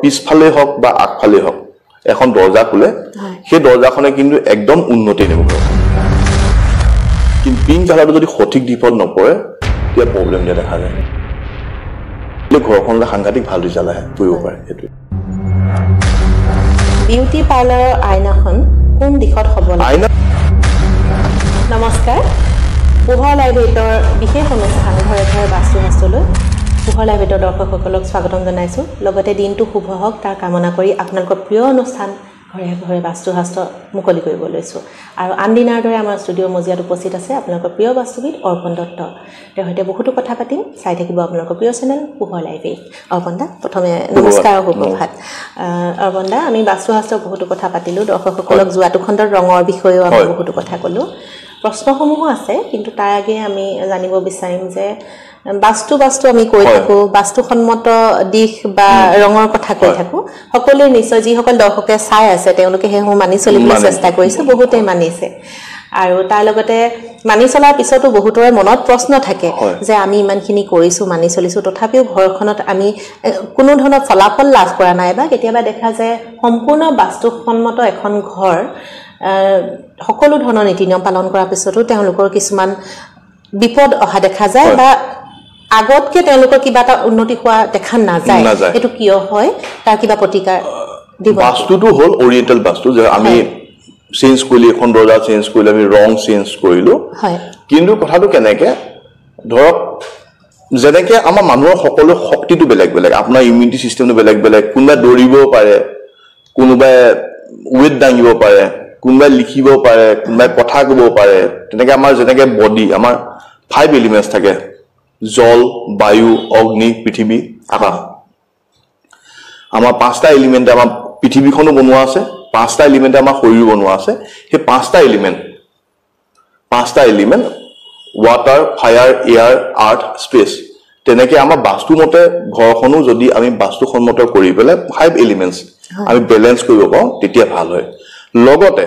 পিছফালে হওক বা আগফালে হওক এখন দৰজা খুলে সেই দৰজাখনে কিন্তু একদম উন্নতি নেব কিন্তু পিং কালাৰটো যদি সঠিক দিশত নপৰে তেতিয়া প্ৰবলেম দিয়া দেখা যায় ঘৰখনলে সাংঘাতিক ভাল ৰিজাল্ট আহে কৰিব পাৰে সেইটো বিউটি পাৰ্লাৰৰ আইনাখন কোন দিশত হ'ব লাগে নমস্কাৰ পোহৰ লাইব্ৰেৰীৰ বিশেষ অনুষ্ঠান ঘৰে ঘৰে বাস্তুশাস্ত্ৰলৈ পোহৰ লাইব্ৰেৰীৰ দৰ্শকসকলক স্বাগতম জনাইছো লগতে দিনটো শুভ হওক তাৰ কামনা কৰি আপোনালোকৰ প্ৰিয় অনুষ্ঠান ঘৰে ঘৰে বাস্তুশাস্ত্ৰ মুকলি কৰিব লৈছো আৰু আনদিনাৰ দৰে আমাৰ ষ্টুডিঅ' মজিয়াত উপস্থিত আছে আপোনালোকৰ প্ৰিয় বাস্তুবিদ অৰ্পণ দত্ত তেওঁৰ সৈতে বহুতো কথা পাতিম চাই থাকিব আপোনালোকৰ প্ৰিয় চেনেল পোহৰ লাইব্ৰেৰী অৰ্পণ দা প্ৰথমে নমস্কাৰ সুপ্ৰভাত অৰ্পণ দা আমি বাস্তুশাস্ত্ৰ বহুতো কথা পাতিলো দৰ্শকসকলক যোৱাটো খণ্ডৰ ৰঙৰ বিষয়েও আমি বহুতো কথা ক'লো প্ৰশ্নসমূহ আছে কিন্তু তাৰ আগে আমি জানিব বিচাৰিম যে বাস্তু আমি কৈ থাকো বাস্তুসন্মত দিশ বা ৰঙৰ কথা কৈ থাকো সকলোৱে নিশ্চয় যিসকল দৰ্শকে চাই আছে তেওঁলোকে হেহু মানি চলিবলৈ চেষ্টা কৰিছে বহুতে মানিছে আৰু তাৰ লগতে মানি চলাৰ পিছতো বহুতৰে মনত প্ৰশ্ন থাকে যে আমি ইমানখিনি কৰিছো মানি চলিছো তথাপিও ঘৰখনত আমি কোনো ধৰণৰ ফলাফল লাভ কৰা নাই বা কেতিয়াবা দেখা যায় সম্পূৰ্ণ বাস্তুসন্মত এখন ঘৰ সকলো ধৰণৰ নীতি নিয়ম পালন কৰাৰ পিছতো তেওঁলোকৰ কিছুমান বিপদ অহা দেখা যায় বা আগতকে তেওঁলোকৰ কিবা এটা উন্নতি হোৱা দেখা নাযায় এটো কিয় হয় তাৰ কিবা প্ৰতিকাৰ দিব বাস্তুটো হল ওৰিয়েন্টাল বাস্তু যে আমি চেঞ্জ কৰিলে এখন দৰজা চেঞ্জ কৰিলে আমি ৰং চেঞ্জ কৰিলো হয় কিন্তু কথাটো কেনেকে ধৰক যেনেকে আমাৰ মানুহৰ সকলো শক্তিটো বেলেগ বেলেগ আপোনাৰ ইমিউনিটি সিস্টেমটো বেলেগ বেলেগ কোনবা দৌৰিব পাৰে কোনবা ওয়েট দাঙিব পাৰে কোনবা লিখিব পাৰে কোনবা কথা ক'ব পাৰে তেনেকে আমাৰ যেনেকে বডি আমাৰ 5 এলিমেন্টস থাকে জল বায়ু অগ্নি পৃথিৱী আকাশ আমাৰ 5টা এলিমেন্ট আমাৰ পৃথিৱীখনো বনোৱা আছে 5টা এলিমেন্ট আমাৰ শৰীৰ বনোৱা আছে সেই 5টা এলিমেন্ট ওয়াটাৰ ফায়াৰ এয়াৰ আৰ্থ স্পেচ তেনেকে আমাৰ বাস্তুমতে ঘৰখনো যদি আমি বাস্তুসন্মত কৰি পেলে 5 এলিমেন্টস আমি ব্যালেন্স কৰিব পাওঁ তেতিয়া ভাল হয় লগতে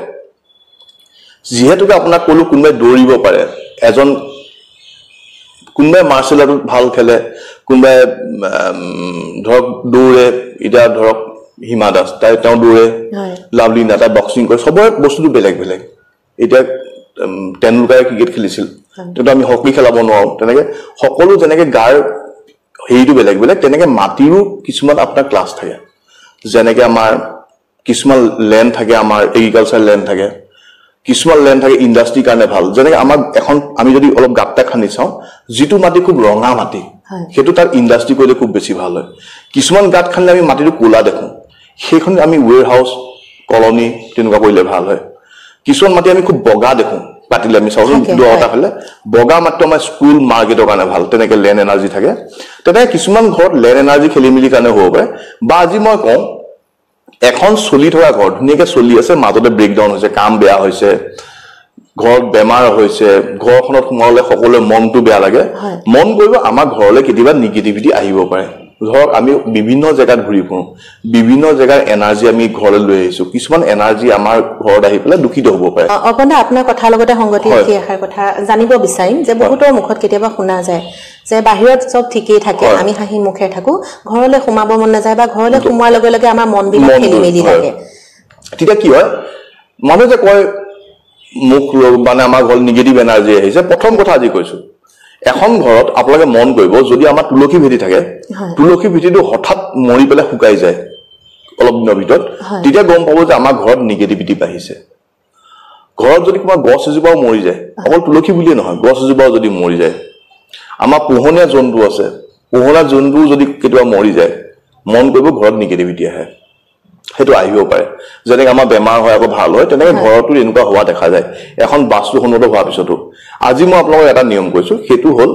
যেহেতু আপোনাক কলো কোনবাই দৌৰিব পাৰে এজন কোনবাই মাৰ্শাল আৰ্ট ভাল খেলে কোনবাই ধৰক দৌৰে ইটা ধৰক হিমা দাস তাই তেওঁ দৌৰে লাভলি নাটা বক্সিং কৰে সবৰে বস্তুটো বেলেগ বেলেগ এটা তেনুলকাৰে ক্ৰিকেট খেলিছিল কিন্তু আমি হকি খেলাব নোৱাৰো তেনেকে সকলো যেনেকে গাৰ হেইটো বেলেগ বেলেগ তেনেকে মাটিৰো কিছুমান আপোনাৰ ক্লাছ থাকে যেনেকে আমাৰ কিছুমান ল্যান্ড থাকে আমাৰ এগ্ৰিকালচাৰ ল্যান্ড থাকে কিছুমান ল্যান্ড থাকে ইন্ডাস্ট্ৰি কাৰণে ভাল যেনেকে আমাৰ এখন আমি যদি অলপ গাঁতটা খানি চাও জিতু মাটি খুব ৰঙা মাটি হেতু তাৰ ইন্ডাস্ট্ৰি কৰিলে খুব বেছি ভাল হয় কিছুমান গাঁত খানিলে আমি মাটিটো কোলা দেখো সেইখন আমি ওয়্যাৰ হাউস কলনি তেনেকুৱা কৰিলে ভাল হয় কিছুমান মাটি আমি খুব বগা দেখো পাতিলে আমি চাও দুটা হলে বগা মাটি আমাৰ স্কুল মাৰ্কেটৰ কাৰণে ভাল তেনেকে ল্যান্ড এনাৰ্জি থাকে তেনেকে কিছুমান ঘৰত ল্যান্ড এনাৰ্জি খেলিমিলি কাৰণে হ'ব পাৰে বা আজি মই কওঁ এখন চলি থকা ঘৰ ধুনিয়াকে চলি আছে মাজতে ব্ৰেকডাউন হৈছে কাম বেয়া হৈছে ঘৰত বেমাৰ হৈছে ঘৰখনত সোমালে সকলোৰে মনটো বেয়া লাগে মন কৰিব আমাৰ ঘৰলৈ কেতিয়াবা নিগেটিভিটি আহিব পাৰে ধৰক আমি বিভিন্ন জায়গাত ঘুৰি ফুৰো বিভিন্ন জায়গাৰ এনাৰ্জি আমি ঘৰলৈ লৈ আহিছো কিছুমান এনাৰ্জি আমাৰ ঘৰত আহি পেলাই দুখিত হ'ব পাৰে অপনা আপোনাৰ কথাৰ লগতে সংগতি ৰাখি এখাৰ কথা জানিব বিচাৰিম যে বহুতৰ মুখত কেতিয়াবা শুনা যায় যে বাহিৰত সব ঠিকই থাকে আমি হাঁহি মুখে থাকো ঘৰলৈ সোমাব মন নাযায় বা ঘৰলৈ সোমোৱাৰ লগে লগে আমাৰ মন বিলা খেলি মেলি থাকে তেতিয়া কি হয় মানুহে যে কয় মুখ মানে আমাৰ ঘৰ নিগেটিভ এনাৰ্জি আহিছে প্ৰথম কথা আজি কৈছো এখন ঘৰত আপোনালোকে মন কৰিব যদি আমাৰ তুলসী ভেটি থাকে তুলসী ভেটিটো হঠাৎ মৰি পেলাই শুকাই যায় অলপ দিনৰ ভিতৰত তেতিয়া গম পাব যে আমাৰ ঘৰত নিগেটিভিটি বাঢ়িছে ঘৰত যদি কোনোবা গছ এজোপাও মৰি যায় অকল তুলসী বুলিয়ে নহয় গছ এজোপাও যদি মৰি যায় আমাৰ পোহনীয়া জন্তু আছে পোহনীয়া জন্তু যদি কেতিয়াবা মৰি যায় মন কৰিব ঘৰত নিগেটিভিটি আহে হেতু আহিব পাৰে যেনে আমাৰ বেমাৰ হয় আকৌ ভাল হয় তেনেকে ঘৰটো এনেকুৱা হোৱা দেখা যায় এখন বাস্তুসন্মত হোৱাৰ পিছতো আজি মই আপোনালোকক এটা নিয়ম কৈছো হেতু হল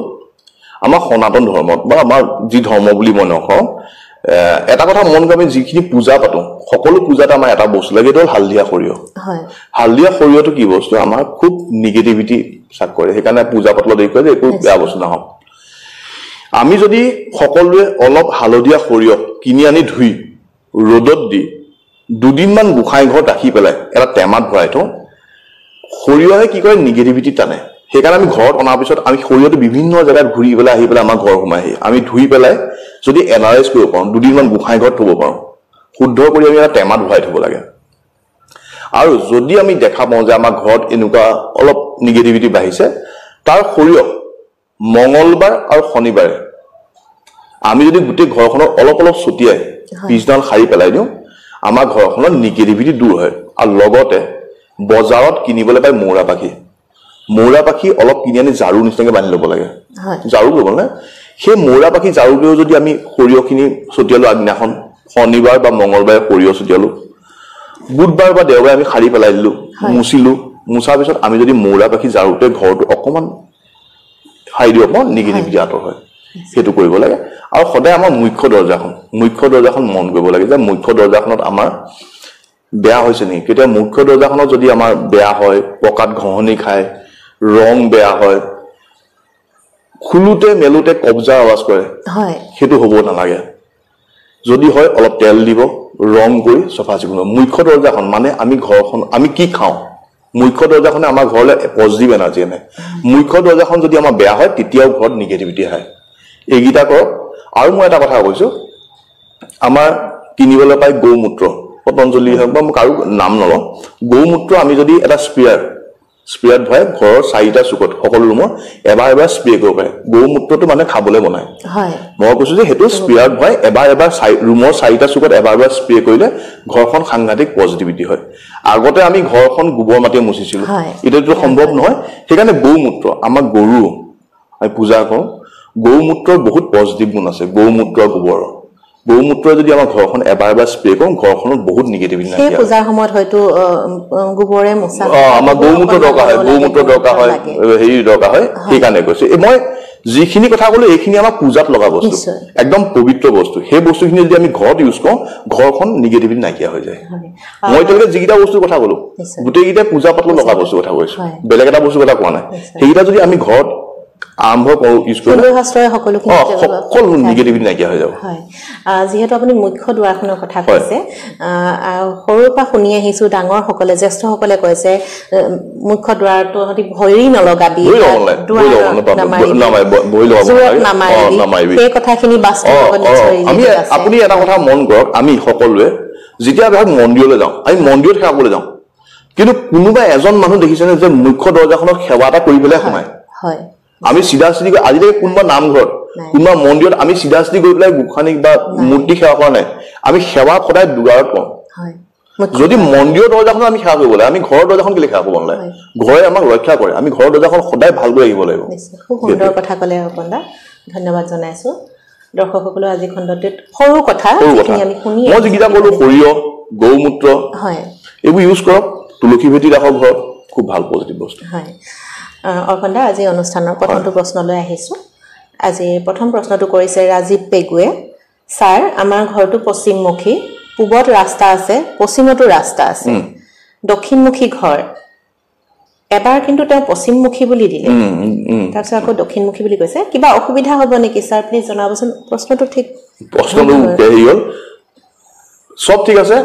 আমাৰ সনাতন ধৰ্মত বা আমাৰ যি ধৰ্ম বুলি মই নকওঁ এটা কথা মন কৰি যিখিনি পূজা পাতো সকলো পূজাত আমাৰ এটা বস্তু লাগে এটা হালদিয়া সৰিয়হ হালদিয়া সৰিয়হটো কি বস্তু আমাৰ খুব নিগেটিভিটি চাক কৰে সেইকাৰণে পূজা পাতল দেই কয় যে একো বেয়া বস্তু নহওক আমি যদি সকলোৱে অলপ হালদিয়া সৰিয়হ কিনি আনি ধুই ৰ'দত দি দুদিনমান গোখাই ঘৰ ৰাখি পেলাই এটা টেমাত ভৰাই থওঁ সৰিয়হে কি কৰে নিগেটিভিটি টানে সেইকাৰণে আমি ঘৰত অনাৰ পিছত আমি সৰিয়হটো বিভিন্ন জায়গাত ঘুৰি পেলাই আহি পেলাই আমাৰ ঘৰ সোমাই আহি আমি ধুই পেলাই যদি এনালাইজ কৰিব পাৰোঁ দুদিনমান গোখাই ঘৰত থব পাৰোঁ শুদ্ধ কৰি আমি এটা টেমাত ভৰাই থ'ব লাগে আৰু যদি আমি দেখা পাওঁ যে আমাৰ ঘৰত এনেকুৱা অলপ নিগেটিভিটি বাঢ়িছে তাৰ সৰিয়হ মঙ্গলবাৰ আৰু শনিবাৰে আমি যদি গোটেই ঘৰখনৰ অলপ অলপ ছটিয়াই পিছদিনা সাৰি পেলাই দিওঁ আমাৰ ঘৰখনৰ নিগেটিভিটি দূৰ হয় আৰু লগতে বজাৰত কিনিবলৈ পাই মৌৰা পাখি অলপ কিনি আনি ঝাৰু নিচিনাকৈ বান্ধি ল'ব লাগে ঝাৰু কৰিব নে সেই মৌৰা পাখি ঝাৰুকেও যদি আমি সৰিয়হখিনি ছটিয়ালোঁ আগদিনাখন শনিবাৰ বা মঙ্গলবাৰে সৰিয়হ ছটিয়ালোঁ বুধবাৰ বা দেওবাৰে আমি সাৰি পেলাই দিলোঁ মুচাৰ পিছত আমি যদি মৌৰা পাখি ঝাৰুতে ঘৰটো অকণমান সাৰি দিব পাৰোঁ নিগেটিভিটি আঁতৰ হয় সেইটো কৰিব লাগে আৰু সদায় আমাৰ মুখ্য দৰ্জাখন মন কৰিব লাগে যে মুখ্য দৰ্জাখনত আমাৰ বেয়া হৈছে নেকি কেতিয়া মুখ্য দৰ্জাখনত যদি আমাৰ বেয়া হয় পকাত ঘঁহনি খায় ৰং বেয়া হয় খুলোতে মেলোতে কবজা আৱাজ কৰে সেইটো হ'ব নালাগে যদি হয় অলপ তেল দিব ৰং কৰি চফা চিকুণ মুখ্য দৰ্জাখন মানে আমি ঘৰখন আমি কি খাওঁ মুখ্য দৰ্জাখনে আমাৰ ঘৰলৈ পজিটিভ এনাৰ্জি আনে মুখ্য দৰ্জাখন যদি আমাৰ বেয়া হয় তেতিয়াও ঘৰত নিগেটিভিটি আহে এইকেইটা কৰক আৰু মই এটা কথা কৈছোঁ আমাৰ কিনিবলৈ পাই গৌমূত্ৰ পতঞ্জলি হওক বা মোক আৰু নাম নলওঁ গৌমূত্ৰ আমি যদি এটা স্প্ৰেয়াত ভৰাই ঘৰৰ 4টা চুকত সকলো ৰুমৰ এবাৰ স্প্ৰে কৰিব পাৰে গৌমূত্ৰটো মানে খাবলৈ বনায় মই কৈছোঁ যে সেইটো স্প্ৰেয়াত ভৰাই এবাৰ ৰুমৰ 4টা চুকত এবাৰ স্প্ৰে কৰিলে ঘৰখন সাংঘাতিক পজিটিভিটি হয় আগতে আমি ঘৰখন গোবৰ মাটিয়ে মুচিছিলোঁ এতিয়াতো সম্ভৱ নহয় সেইকাৰণে গৌমূত্ৰ আমাৰ গৰু আমি পূজা কৰোঁ গৌমূত্ৰৰ বহুত পজিটিভ গুণ আছে গৌমূত্ৰ গৌমূত্ৰ যদি আমাৰ ঘৰখন এবাৰ স্প্ৰে কৰোঁ ঘৰখনত বহুত নিগেটিভিটি নাহে সেই পূজাৰ সময়ত হয়তো গোবৰে মোচা আমাৰ গৌমূত্ৰ দৰকাৰ হয় হেৰি দৰকাৰ হয় সেইকাৰণে কৈছোঁ মই যিখিনি কথা ক'লো এইখিনি আমাৰ পূজাত লগা বস্তু একদম পবিত্ৰ বস্তু সেই বস্তুখিনি যদি আমি ঘৰত ইউজ কৰোঁ ঘৰখন নিগেটিভিটি নাইকিয়া হৈ যায় মই এতিয়ালৈকে যিকেইটা বস্তুৰ কথা ক'লো গোটেইকেইটাই পূজা পাতলো লগা বস্তুৰ কথা কৈছোঁ বেলেগ এটা বস্তুৰ কথা কোৱা নাই সেইকেইটা যদি আমি ঘৰত আৰম্ভ কৰোঁ ইউজ কৰোঁ সকলো নিগেটিভিটি নাইকিয়া হৈ যাব যিহেতু আপুনি মুখ্য দুৱাৰখনৰ কথা কৈছে সৰুৰ পৰা শুনি আহিছোঁ ডাঙৰসকলে জ্যেষ্ঠসকলে কৈছে মুখ্য দুৱাৰটো ভৰি নলগাবি সেই কথাখিনি আপুনি এটা কথা মন কৰক আমি সকলোৱে যেতিয়া ধৰক মন্দিৰলৈ যাওঁ আমি মন্দিৰত সেৱা কৰিবলৈ যাওঁ কিন্তু কোনোবা এজন মানুহ দেখিছেনে যে মুখ্য দৰ্জাখনত সেৱা এটা কৰি পেলাই সোমায় আমি চিধা চিধি আজিলৈকে কোনোবা নামঘৰত কোনোবা মন্দিৰত আমি চিধা চিধি গৈ পেলাই গোসানীক বা মূৰ্তি সেৱা কৰা নাই আমি সেৱা সদায় দুৱাৰত কৰোঁ যদি মন্দিৰৰ দৰ্জাখন আমি সেৱা কৰিব লাগে আমি ঘৰৰ দৰ্জাখন কেলে সেৱা কৰিব নালাগে ঘৰে আমাক ৰক্ষা কৰে আমি ঘৰৰ দৰ্জাখন সদায় ভালকৈ ৰাখিব লাগিব খুব সুন্দৰ কথা ক'লে অপন্দা ধন্যবাদ জনাইছোঁ দৰ্শকসকলেও আজি খণ্ডটোত সৰু কথা আমি শুনি মই যিকেইটা ক'লো সৰিয়হ গৌমূত্ৰ এইবোৰ ইউজ কৰক তুলসী ভেটি ৰাখক ঘৰত খুব ভাল পজিটিভ বস্তু অৰ্পণদা আজি অনুষ্ঠানৰ প্ৰথমটো প্ৰশ্নলৈ আহিছোঁ আজি প্ৰথম প্ৰশ্নটো কৰিছে ৰাজীৱ পেগুৱে ছাৰ আমাৰ ঘৰটো পশ্চিমমুখী পূবত ৰাস্তা আছে পশ্চিমতো ৰাস্তা আছে দক্ষিণমুখী ঘৰ এবাৰ কিন্তু তেওঁ পশ্চিমমুখী বুলি দিলে তাৰপিছত আকৌ দক্ষিণমুখী বুলি কৈছে কিবা অসুবিধা হ'ব নেকি ছাৰ প্লিজ জনাবচোন প্ৰশ্নটো ঠিক প্ৰশ্নটো হেৰি হ'ল চব ঠিক আছে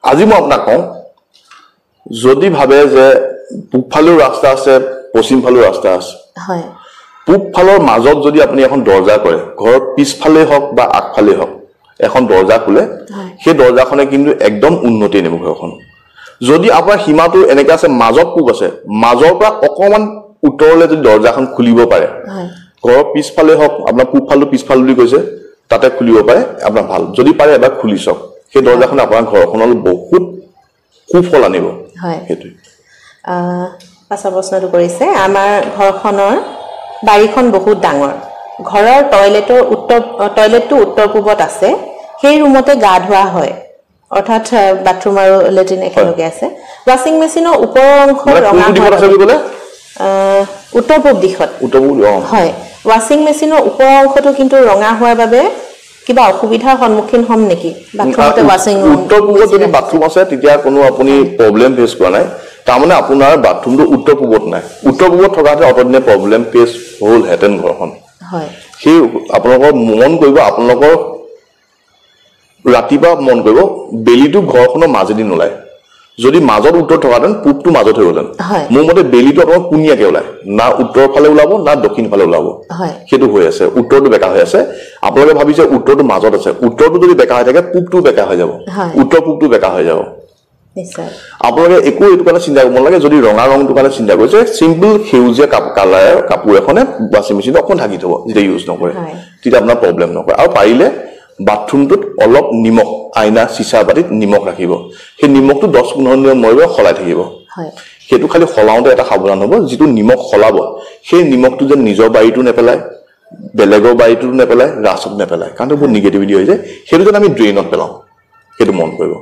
আজি মই আপোনাক কওঁ যদি ভাবে যে পূব ফালেও ৰাস্তা আছে পশ্চিম ফালেও ৰাস্তা আছে পূব ফালৰ মাজত যদি আপুনি এখন দৰ্জা কৰে ঘৰৰ পিছফালেই হওক বা আগফালেই হওক এখন দৰ্জা খোলে সেই দৰ্জাখনে কিন্তু একদম উন্নতি আনিব ঘৰখন যদি আপোনাৰ সীমাটো এনেকৈ আছে মাজত পূব আছে মাজৰ পৰা অকণমান উত্তৰলৈ যদি দৰ্জাখন খুলিব পাৰে ঘৰৰ পিছফালে হওক আপোনাৰ পূব ফালেও পিছফাল বুলি কৈছে তাতে খুলিব পাৰে আপোনাৰ ভাল যদি পাৰে এবাৰ খুলি চাওক সেই দৰ্জাখনে আপোনাৰ ঘৰখনলৈ বহুত সুফল আনিব সেইটোৱে পাছৰ প্ৰশ্নটো কৰিছে আমাৰ ঘৰখনৰ বাৰীখন বহুত ডাঙৰ ঘৰৰ টয়লেটটো উত্তৰ পূবত আছে সেই ৰুমতে গা ধোৱা হয় অৰ্থাৎ বাথৰুম আৰু লেট্ৰিন একেলগে আছে ৱাশ্বিং মেচিনৰ ওপৰৰ অংশ ৰঙা উত্তৰ পূব দিশত হয় ৱাশ্বিং মেচিনৰ ওপৰৰ অংশটো কিন্তু ৰঙা হোৱাৰ বাবে কিবা অসুবিধাৰ সন্মুখীন হ'ম নেকি বাথৰুমতে ৱাশ্বিং উত্তৰ পূবত যদি বাথৰুম আছে তেতিয়া কোনো আপুনি প্ৰব্লেম ফেচ কৰা নাই তাৰমানে আপোনাৰ বাথৰুমটো উত্তৰ পূবত নাই উত্তৰ পূবত থকাতে অতদিনে প্ৰব্লেম ফেচ হ'লহেঁতেন ঘৰখন সেই আপোনালোকৰ মন কৰিব আপোনালোকৰ ৰাতিপুৱা মন কৰিব বেলিটো ঘৰখনৰ মাজেদি নোলায় যদি মাজত উত্তৰ থকাতেন পূবটো মাজত হৈ গ'লেন মোৰ মতে বেলিটো অকমান পুনিয়াকে ওলায় না উত্তৰ ফালে ওলাব না দক্ষিণ ফালে ওলাব সেইটো হৈ আছে উত্তৰটো বেকা হৈ আছে আপোনালোকে ভাবিছে উত্তৰটো মাজত আছে উত্তৰটো যদি বেকা হৈ থাকে পূবটো বেকা হৈ যাব উত্তৰ পূবটো বেকা হৈ যাব নিশ্চয় আপোনালোকে একো এইটো কাৰণে চিন্তা কৰিব নালাগে যদি ৰঙা ৰংটো কাৰণে চিন্তা কৰিছে চিম্পল সেউজীয়া কালাৰ কাপোৰ এখনে ৱাশ্বিং মেচিনত অকণ ঢাকি থব যেতিয়া ইউজ নকৰে তেতিয়া আপোনাৰ প্ৰব্লেম নকৰে আৰু পাৰিলে বাথৰুমটোত অলপ নিমখ আইনা চিচা বাটিত নিমখ ৰাখিব সেই নিমখটো 10-15 দিনৰ মূৰে সলাই থাকিব সেইটো খালি সলাওঁতে এটা সাৱধান হ'ব যিটো নিমখ সলাব সেই নিমখটো যেন নিজৰ বাৰীটো নেপেলায় বেলেগৰ বাৰীটো নেপেলায় ৰাস্তাত নেপেলায় কাৰণ বহুত নিগেটিভিটি হৈ যায় সেইটো যেন আমি ড্ৰেইনত পেলাওঁ সেইটো মন কৰিব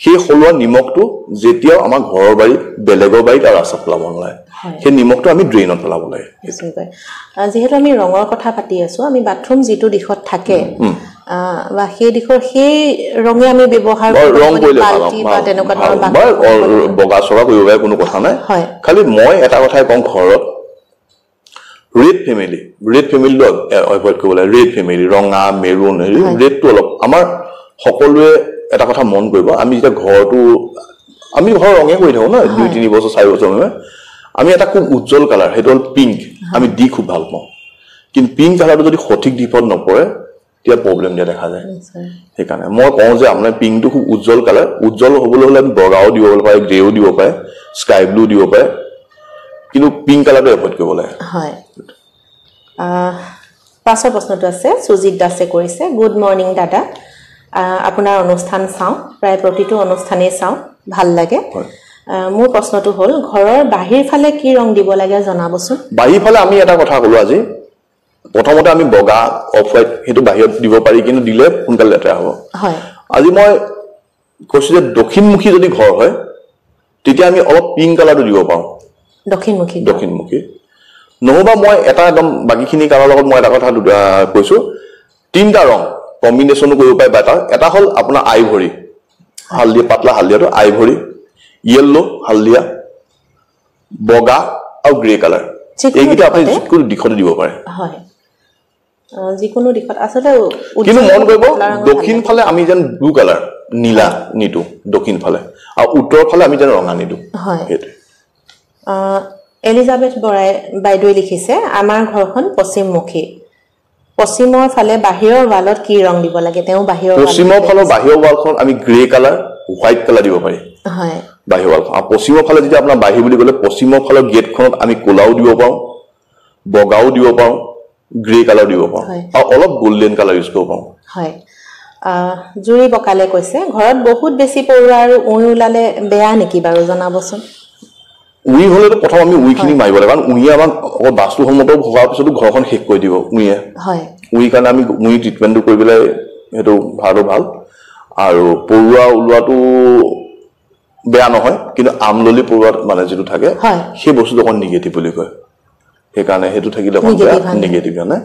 সেই সলোৱা নিমখটো যেতিয়াও আমাৰ ঘৰৰ বাৰীত বেলেগৰ বাৰীত আৰু ৰাস্তাত পেলাব নালাগে সেই নিমখটো আমি ড্ৰেইনত পেলাব লাগে যিহেতু আমি ৰঙৰ কথা পাতি আছো আমি বাথৰুম যিটো দিশত থাকে বা সেই দিশৰ সেই ৰঙে আমি ব্যৱহাৰ বগা চগা কৰিব পাৰে কোনো কথা নাই খালি মই এটা কথাই কওঁ ঘৰত ৰেড ফেমিলিটো এভইড কৰিব লাগে ৰেড ফেমিলি ৰঙা মেৰুন ৰেডটো অলপ আমাৰ সকলোৱে এটা কথা মন কৰিব আমি যেতিয়া ঘৰটো আমি ঘৰ ৰঙে কৰি থাকো না 2-3 বছৰ 4 বছৰ আমি এটা খুব উজ্জ্বল কালাৰ সেইটো হ'ল পিংক আমি দি খুব ভাল পাওঁ কিন্তু পিংক কালাৰটো যদি সঠিক দিশত নপৰে তেতিয়া প্ৰব্লেম দিয়া দেখা যায় সেইকাৰণে মই কওঁ যে আপোনাৰ পিংকটো খুব উজ্জ্বল কালাৰ উজ্জ্বল হ'বলৈ হ'লে আমি বগাও দিব পাৰে গ্ৰেও দিব পাৰে স্কাই ব্লু দিব পাৰে কিন্তু পিংক কালাৰটো এভইড কৰিব লাগে হয় পাছৰ প্ৰশ্নটো আছে সুজিত দাসে কৰিছে গুড মৰ্নিং দাদা আপোনাৰ অনুষ্ঠান চাওঁ প্ৰায় প্ৰতিটো অনুষ্ঠানেই চাওঁ ভাল লাগে মোৰ প্ৰশ্নটো হ'ল ঘৰৰ বাহিৰ ফালে কি ৰং দিব লাগে জনাবচোন বাহিৰ ফালে আমি এটা কথা ক'লো আজি প্ৰথমতে আমি বগা অফ হোৱাইট সেইটো বাহিৰত দিব পাৰি কিন্তু দিলে সোনকালে লেতেৰা হ'ব হয় আজি মই কৈছো যে দক্ষিণমুখী যদি ঘৰ হয় তেতিয়া আমি অলপ পিংক কালাৰটো দিব পাৰোঁ দক্ষিণমুখী নহবা মই এটা একদম বাকীখিনি কালাৰৰ লগত মই এটা কথা কৈছো তিনিটা ৰং কম্বিনেশ্যনো কৰিব পাৰে এটা হ'ল আপোনাৰ আইভৰি হালধীয়া পাতলা হালধীয়াটো আইভৰি য়েল্লো হালধীয়া বগা আৰু গ্ৰে কালাৰ এইকেইটা আপুনি যিকোনো দিশতে দিব পাৰে যিকোনো দিশত আচলতে কিন্তু মন কৰিব দক্ষিণ ফালে আমি যেন ব্লু কালাৰ নীলা নিটো দক্ষিণ ফালে আৰু উত্তৰ ফালে আমি যেন ৰঙা নিটো এলিজাবেথ বৰাই বাইদেৱে লিখিছে আমাৰ ঘৰখন পশ্চিমমুখী পশ্চিমৰ ফালে বাহিৰৰ ৱালত কি ৰং দিব লাগে তেওঁ বাহিৰৰ পশ্চিমৰ ফালৰ বাহিৰৰ ৱালখন আমি গ্ৰে কালাৰ হোৱাইট কালাৰ দিব পাৰি হয় বাহিৰৰ ৱালখন আৰু পশ্চিমৰ ফালে যেতিয়া আপোনাৰ বাহিৰ বুলি ক'লে পশ্চিমৰ ফালৰ গেটখনত আমি ক'লাও দিব পাৰোঁ বগাও দিব পাৰোঁ গ্ৰে কালাৰ দিব পাৰোঁ আৰু অলপ গোল্ডেন কালাৰ ইউজ কৰিব পাৰোঁ হয় জুৰি বকালে কৈছে ঘৰত বহুত বেছি পৰুৱা আৰু উই ওলালে বেয়া নেকি বাৰু জনাবচোন উই হলেতো প্ৰথম আমি উইখিনি মাৰিব লাগে কাৰণ উইয়ে আমাক বাস্তুসন্মত হোৱাৰ পিছতো ঘৰখন শেষ কৰি দিব উইয়ে উই কাৰণে আমি উই ট্ৰিটমেণ্টটো কৰি পেলাই সেইটো ভালো ভাল আৰু পৰুৱা ওলোৱাটো বেয়া নহয় কিন্তু আমললি পৰুৱাত মানে যিটো থাকে সেই বস্তুটো অকণ নিগেটিভ বুলি কয় সেইকাৰণে সেইটো থাকিলে অকণ নিগেটিভ মানে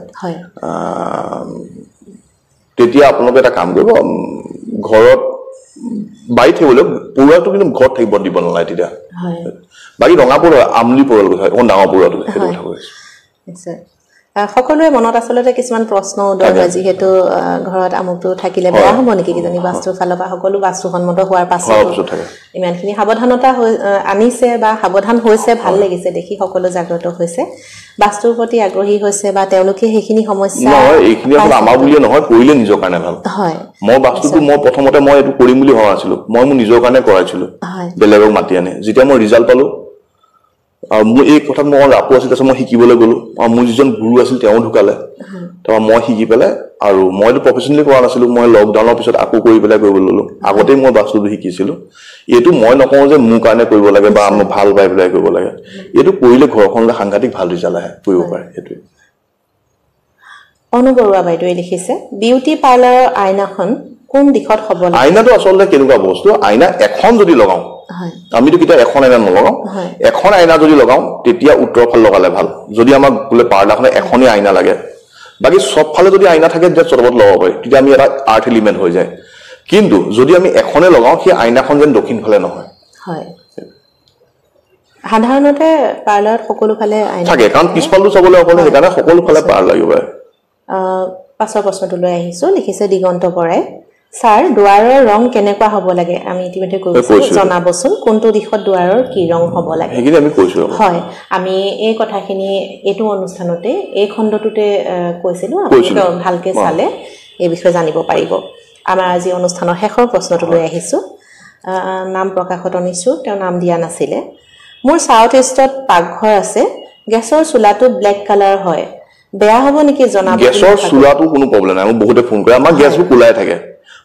তেতিয়া আপোনালোকে এটা কাম কৰিব ঘৰত বাই থাকিবলৈ পৰুৱাটো কিন্তু ঘৰত থাকিব দিব নালাগে তেতিয়া বাকী ৰঙা পৰুৱা আমলি পৰুৱাৰ কথা অকণ ডাঙৰ পৰুৱাটো সেইটো কথা কৈছে সকলোৰে মনত আচলতে কিছুমান প্ৰশ্ন উদয় হয় যিহেতু ঘৰত আমুকটো থাকিলে বেয়া হ'ব নেকি কিজানি বাস্তুৰ ফালৰ পৰা সকলো বাস্তুসন্মত হোৱাৰ পাছত ইমানখিনি সাৱধানতা আনিছে বা সাৱধান হৈছে ভাল লাগিছে দেখি সকলো জাগ্ৰত হৈছে বাস্তুৰ প্ৰতি আগ্ৰহী হৈছে বা তেওঁলোকে সেইখিনি সমস্যা নহয় এইখিনি আমাৰ বুলিয়ে নহয় কৰিলে নিজৰ কাৰণে ভাল হয় মই বাস্তুটো মই প্ৰথমতে মই এইটো কৰিম বুলি ভবা নাছিলো মই মোৰ নিজৰ কাৰণে কৰাইছিলো বেলেগক মাতি আনি যেতিয়া মই ৰিজাল্ট পালো আৰু মোৰ এই কথাত মই ৰাপু আছিল তাৰপিছত মই শিকিবলৈ গ'লো আৰু মোৰ যিজন গুৰু আছিল তেওঁ ঢুকালে তাৰপৰা মই শিকি পেলাই আৰু মইতো প্ৰফেচনেলি কৰা নাছিলো মই লকডাউনৰ পিছত আকৌ কৰি পেলাই কৰিবলৈ ল'লো আগতেই মই বাস্তুটো শিকিছিলো এইটো মই নকওঁ যে মোৰ কাৰণে কৰিব লাগে বা মই ভাল পাই পেলাই কৰিব লাগে এইটো কৰিলে ঘৰখনলৈ সাংঘাতিক ভাল ৰিজাল্ট আহে কৰিব পাৰে সেইটোৱে অনুবৰুৱা বাইদেৱে লিখিছে বিউটি পাৰ্লাৰৰ আইনাখন কোন দিশত হ'ব লাগে আইনাটো আচলতে কেনেকুৱা বস্তু আইনা এখন যদি লগাওঁ আমিতো কেতিয়া এখন আইনা নলগাওঁ এখন আইনা যদি লগাওঁ তেতিয়া উত্তৰ ফালে লগালে ভাল যদি আমাক বোলে পাৰ্লাৰখনে এখনেই আইনা লাগে বাকী সব ফালে যদি আইনা থাকে তেতিয়া চবত লগাব পাৰি তেতিয়া আমি এটা আৰ্ট এলিমেণ্ট হৈ যায় কিন্তু যদি আমি এখনে লগাওঁ সেই আইনাখন যেন দক্ষিণ ফালে নহয় সাধাৰণতে পাৰ্লাৰত সকলো ফালে আইনা থাকে কাৰণ পিছফালটো চাবলৈ অকলে সেইকাৰণে সকলো ফালে পাৰ লাগিব পাছৰ প্ৰশ্নটো লৈ আহিছোঁ লিখিছে দিগন্ত বৰাই স্যাৰ দুৱাৰৰ ৰং কেনেকুৱা হ'ব লাগে আমি ইতিমধ্যে কৈছো জনাবচোন কোনটো দিশত দুৱাৰৰ কি ৰং হ'ব লাগে হেগিনি আমি কৈছো হয় আমি এই কথাখিনি এটো অনুষ্ঠানতে এই খণ্ডটোতে কৈছিলো আপুনি ভালকে চালে এই বিষয়ে জানিব পাৰিব আমাৰ আজি অনুষ্ঠানৰ শেষৰ প্ৰশ্নটো লৈ আহিছো নাম প্ৰকাশত নিছো তেওঁ নাম দিয়া নাছিলে মোৰ সাউথ ইষ্টত পাকঘৰ আছে গেছৰ চুলাটো ব্ল্যাক কালাৰ হয় বেয়া হ'ব নেকি জনাব গেছৰ চুলাটো কোনো প্ৰবলেম নাই মই বহুতে ফোন কৰে আমাৰ গেছটো কুলাই থাকে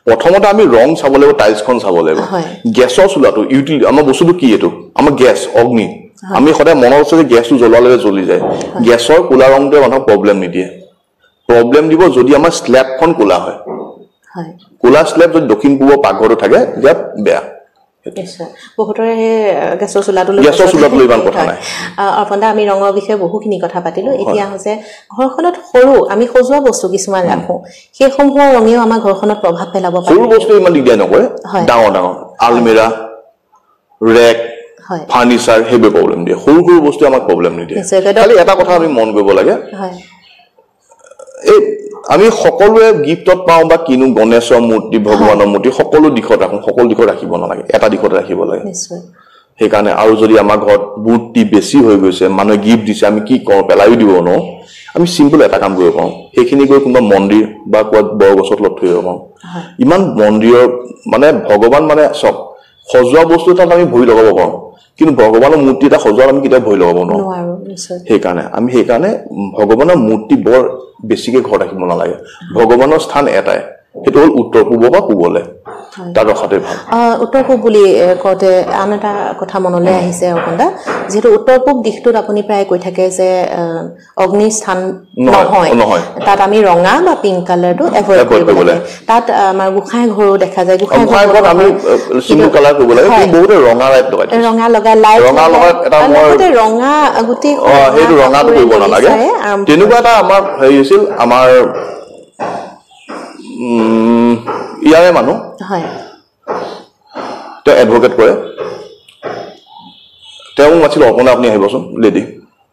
প্ৰথমতে আমি ৰং চাব লাগিব টাইলছখন চাব লাগিব গেছৰ চুলাটো ইউটিলিটি আমাৰ বস্তুটো কি এটো আমাৰ গেছ অগ্নি আমি সদায় মনত আছে যে গেছটো জ্বলালে জ্বলি যায় গেছৰ কুলা ৰংটোৱে মানুহক প্ৰবলেম নিদিয়ে প্ৰবলেম দিব যদি আমাৰ স্ল্যাবখন কুলা হয় কুলা স্ল্যাব যদি দক্ষিণ পূব পাকঘৰটো থাকে তেতিয়া বেয়া বহুতৰে গেছৰ চুলাটো ইমান কথা নাই অপন্দা আমি ৰঙৰ বিষয়ে বহুখিনি কথা পাতিলো এতিয়া হৈছে ঘৰখনত সৰু আমি সজোৱা বস্তু কিছুমান ৰাখো সেই সমূহৰ ৰঙেও আমাৰ ঘৰখনত প্ৰভাৱ পেলাব পাৰে সৰু বস্তু ইমান দিগদাৰ নকৰে ডাঙৰ ডাঙৰ আলমিৰা ৰেক ফাৰ্নিচাৰ হেবে প্ৰবলেম দিয়ে সৰু সৰু বস্তু আমাক প্ৰবলেম নিদিয়ে খালি এটা কথা আমি মন কৰিব লাগে এই আমি সকলোৱে গিফটত পাওঁ বা কিনো গণেশৰ মূৰ্তি ভগৱানৰ মূৰ্তি সকলো দিশত ৰাখো সকলো দিশত ৰাখিব নালাগে এটা দিশত ৰাখিব লাগে সেইকাৰণে আৰু যদি আমাৰ ঘৰত মূৰ্তি বেছি হৈ গৈছে মানুহে গিফট দিছে আমি কি কৰো পেলাই দিব ন আমি সিম্পল এটা কাম কৰিব পাওঁ সেইখিনি গৈ কোনোবা মন্দিৰ বা কোৱা বৰগছত লট থৈ পাওঁ ইমান মন্দিৰৰ মানে ভগৱান মানে সব সজোৱা বস্তু এটা আমি ভৰি লগাব পাওঁ কিন্তু ভগৱানৰ মূৰ্তি এটা সজোৱা আমি কিটা ভৰি লগাব নোৱাৰো সেইকাৰণে ভগৱানৰ মূৰ্তি বৰ বেছিকে ঘৰ ৰাখিব নালাগে ভগৱানৰ স্থান এটাই সেইটো হ'ল উত্তৰ পূব বা পূবলে তাৰ ৰখাতে ভাল উত্তৰ পূব বুলি কওঁতে আন এটা কথা মনলৈ আহিছে অকণটা যেহেতু উত্তৰ পূব দিশটোত আপুনি প্ৰায় কৈ থাকে যে অগ্নি স্থান নহয় তাত আমি ৰঙা বা পিংক কালাৰটো এভয়েড কৰিব লাগে তাত আমাৰ গোখাই ঘৰো দেখা যায় গোখাই ঘৰত আমি সিম্পল কালাৰ কৰিব লাগে কিন্তু বহুত ৰঙা লাইট লগাই ৰঙা লগা লাইট এটা মই ৰঙা গুটি সেইটো ৰঙাটো কৰিব নালাগে তেনেকুৱা এটা আমাৰ হেৰি হৈছিল আমাৰ ইয়াৰে মানুহ তেওঁ এডভোকেট কৰে তেওঁ মাছিল অকণে আপুনি আহিবচোন লেডি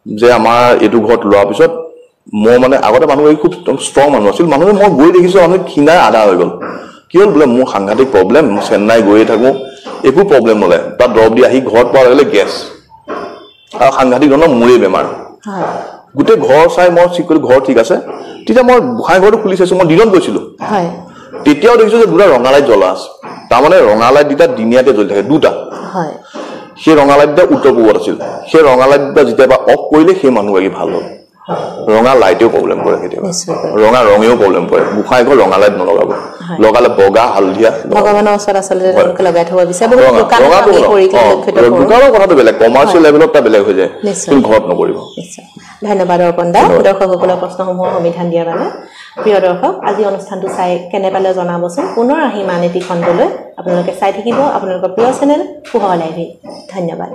যে আমাৰ এইটো ঘৰত লোৱাৰ পিছত মই মানে আগতে মানুহ খুব ষ্ট্ৰং মানুহ আছিল মানুহে মই গৈ দেখিছো মানুহ ক্ষীণাই আধা হৈ গ'ল কি হ'ল বোলে মোৰ সাংঘাতিক প্ৰব্লেম চেন্নাই গৈয়ে থাকোঁ একো প্ৰব্লেম নলয় তাত দৰৱ দি আহি ঘৰত পোৱাৰ লগে গেছ আৰু সাংঘাতিক ধৰণৰ মোৰে বেমাৰ গোটেই ঘৰ চাই মই ঠিক কৰি ঘৰ ঠিক আছে তেতিয়া মই গোসাঁই ঘৰটো খুলি চাইছো মই দিনত গৈছিলো তেতিয়াও দেখিছো যে দুটা ৰঙা লাইট জ্বলা আছে তাৰমানে ৰঙা লাইট দুটা দিনীয়াতে জ্বলি থাকে দুটা সেই ৰঙা লাইট দুটা উত্তৰ পূবত আছিল সেই ৰঙা লাইট দুটা যেতিয়া অফ কৰিলে সেই মানুহগৰাকী ভাল হ'ল ৰঙা লাইটেও প্ৰব্লেম কৰে কেতিয়াবা ৰঙা ৰঙেও প্ৰব্লেম কৰে গোসাঁই ঘৰ ৰঙা লাইট নলগাব লগালে বগা হালধীয়া ভগৱানৰ ওচৰত আচলতে লগাই থব বিচাৰে দোকানৰ কথাটো বেলেগ কমাৰ্চিয়েল লেভেলত বেলেগ হৈ যায় কিন্তু ঘৰত নকৰিব ধন্যবাদ অৰ্পণদা দৰ্শকসকলৰ প্ৰশ্নসমূহৰ সমাধান দিয়াৰ বাবে প্ৰিয় দৰ্শক আজি অনুষ্ঠানটো চাই কেনে পালে জনাবচোন পুনৰ আহিম আন এটি খণ্ডলৈ আপোনালোকে চাই থাকিব আপোনালোকৰ প্ৰিয় চেনেল পোহৰ লাইভে ধন্যবাদ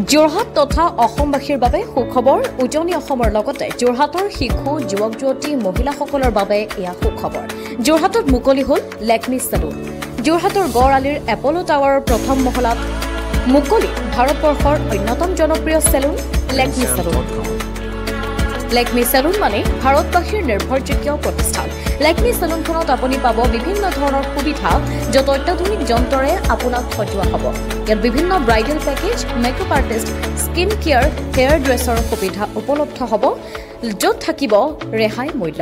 যোৰহাট তথা অসমবাসীৰ বাবে সুখবৰ উজনি অসমৰ লগতে যোৰহাটৰ শিশু যুৱক যুৱতী মহিলাসকলৰ বাবে এয়া সুখবৰ যোৰহাটত মুকলি হ'ল লেকমি চেলুন যোৰহাটৰ গড় আলিৰ এপলো টাৱাৰৰ প্ৰথম মহলাত মুকলি ভাৰতবৰ্ষৰ অন্যতম জনপ্ৰিয় salon Lakme salon Lakme salon মানে ভাৰতবাসীৰ নিৰ্ভৰযোগ্য প্ৰতিষ্ঠান লেকমি চেলুনখনত আপুনি পাব বিভিন্ন ধৰণৰ সুবিধা য'ত অত্যাধুনিক যন্ত্ৰৰে আপোনাক সজোৱা হ'ব ইয়াত বিভিন্ন bridal package makeup artist skin care hair dresser সুবিধা উপলব্ধ হ'ব য'ত থাকিব ৰেহাই মূল্য